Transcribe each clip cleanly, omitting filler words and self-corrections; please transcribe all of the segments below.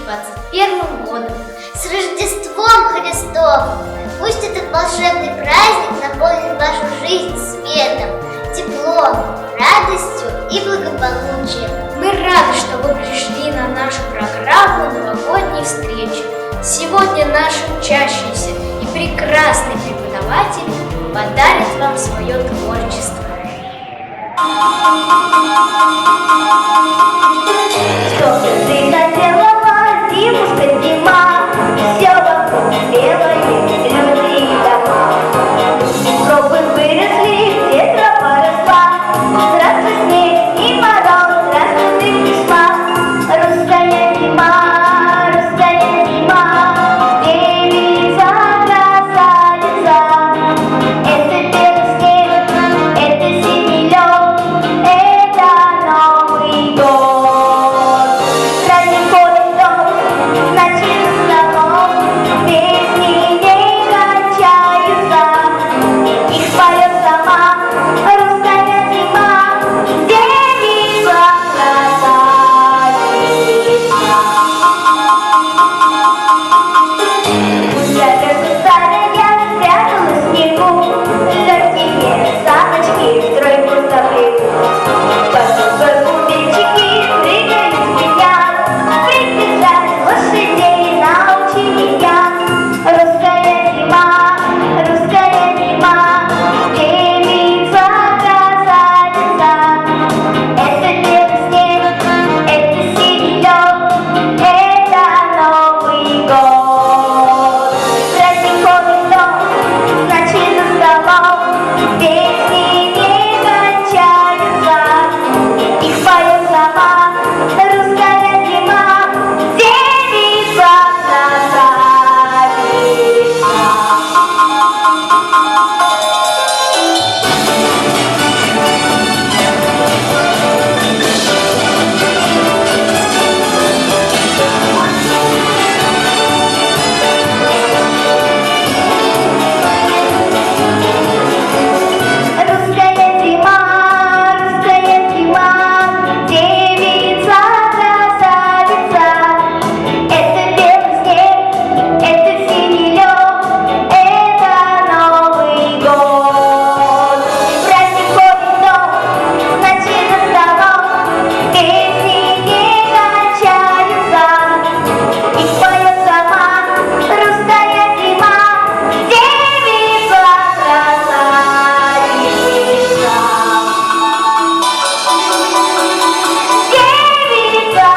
2021 годом! С Рождеством Христовым! Пусть этот волшебный праздник наполнит вашу жизнь светом, теплом, радостью и благополучием. Мы рады, что вы пришли на нашу программу новогодней встречи. Сегодня наши учащиеся и прекрасный преподаватель подарят вам свое творчество. Что бы ты хотела, зимушка, зима, все вокруг белое, люди и дома. Тропы выросли, где трава росла, здравствуй снег и мороз, здравствуй ты пришла. Русская зима, девица, красавица. Это белый снег, это синий лед, это Новый год. Праздник ходит дом, значит знаком, песни не кончаются, их поет сама русская зима, девица, красавица. Гуся старая спряталась в снегу, легкие саночки в стройку запрягут. Пошли кузнечики, прыгали с меня, придержать лошадей научи меня. Русская зима, девица, красавица. Это белый снег, это синий лед, это Новый год. Праздник ходит дом, значит за столом, песни не кончаются, их поет сама русская зима, девица, красавица. Русская зима, девица, красавица. Это белый снег, это синий лед, это Новый год. Праздник ходит дом, значит за столом, песни не кончаются, их поет сама русская зима, девица, красавица. Девица,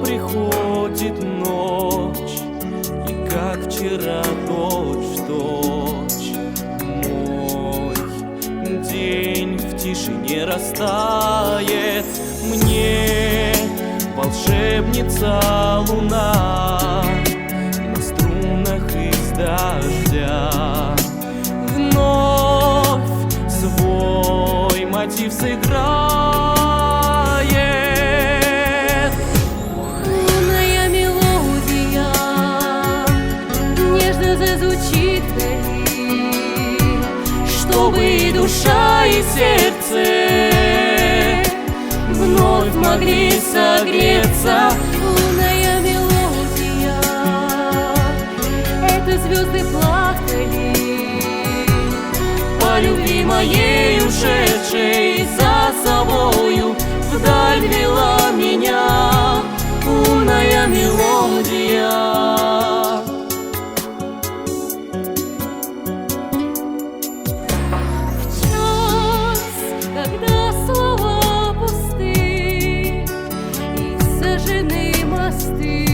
Приходит ночь, и как вчера точь в точь мой день в тишине растает. Мне волшебница луна на струнах из дождя вновь свой мотив сыграет. Чтобы душа и сердце вновь могли согреться. Лунная мелодия, это звезды плакали По любви моей ушедшей за собою вдаль вела меня лунная мелодия. когда слова пусты и сожжены мосты,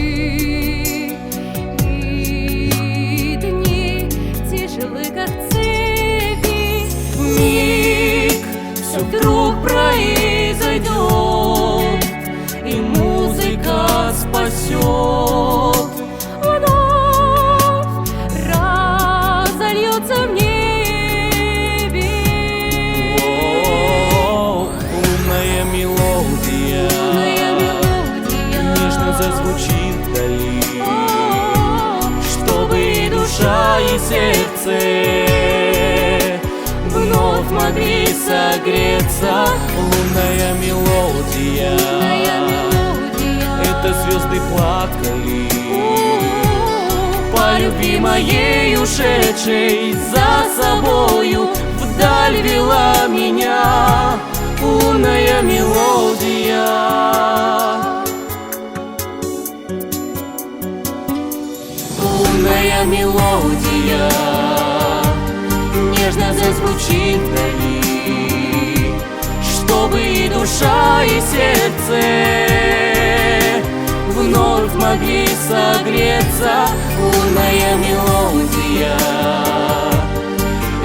и дни тяжелы, как цепи, Миг все вдруг произойдет, и музыка спасет. вновь разольется в небе. Лунная мелодия нежно зазвучит вдали, чтобы душа и сердце вновь могли согреться. Лунная мелодия, это звезды плакали по любви моей ушедшей за собою вдаль вела меня лунная мелодия. Умная мелодия нежно зазвучит вдали, чтобы и душа, и сердце вновь могли согреться. Умная мелодия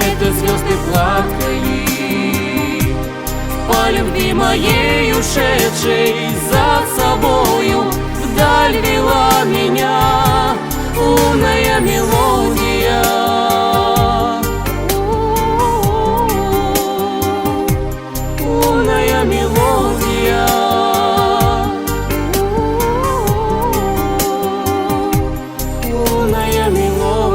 — это звезды плакали по любви моей ушедшей, за собою вдаль вела меня. Умная мелодия, умная мелодия, умная мелодия.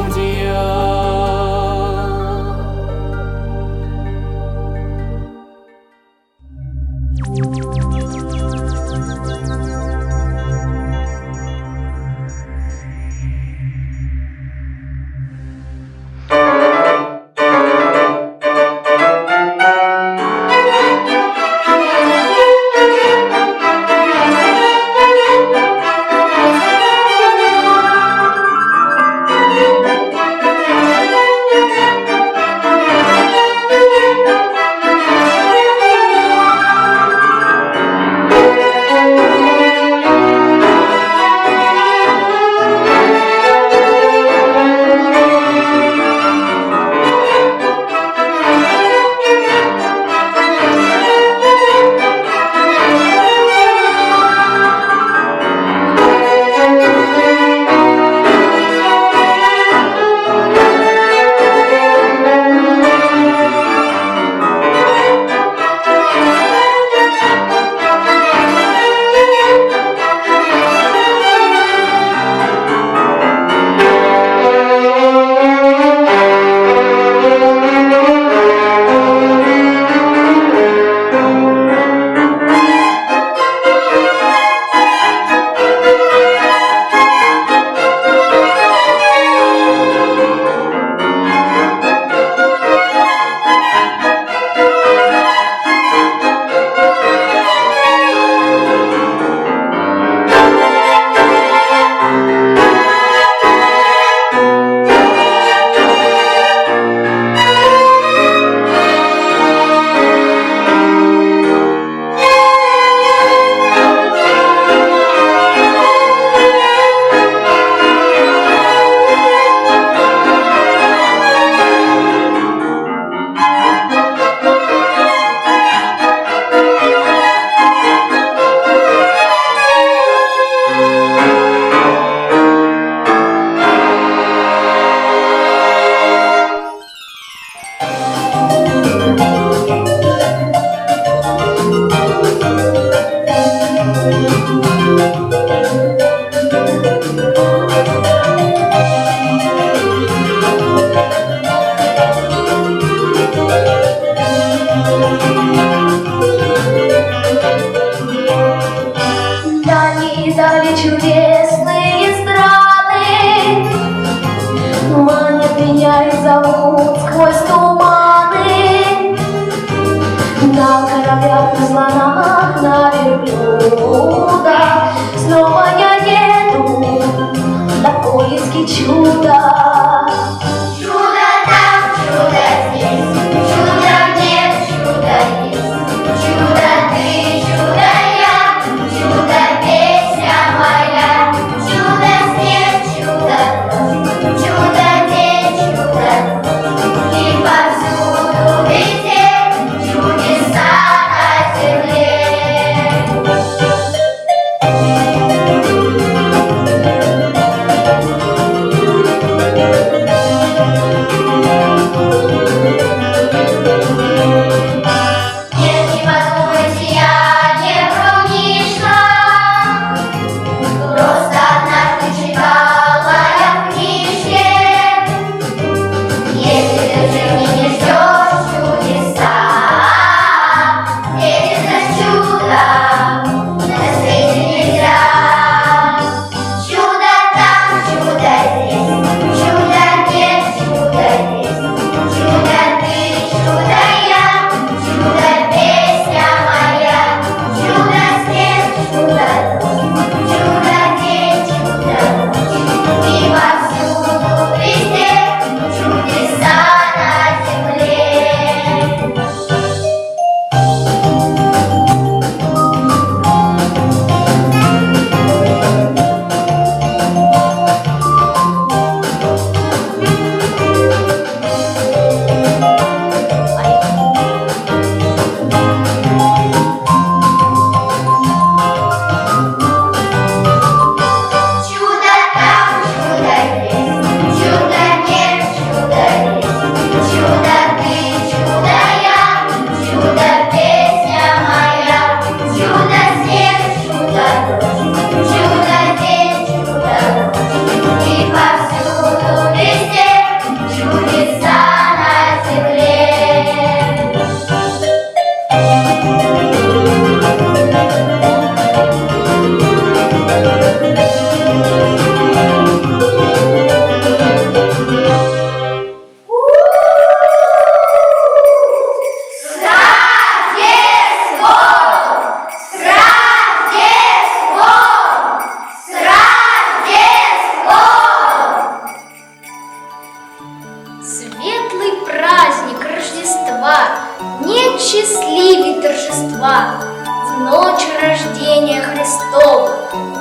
Рождества, в ночь рождения Христова,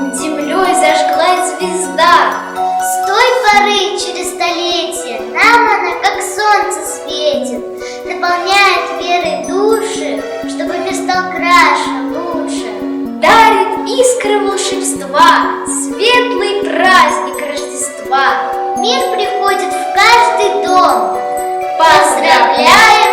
над землей зажглась звезда. С той поры через столетия нам она как солнце светит, наполняет верой души, чтобы мир стал краше, лучше. Дарит искры волшебства, светлый праздник Рождества. Мир приходит в каждый дом. Поздравляем!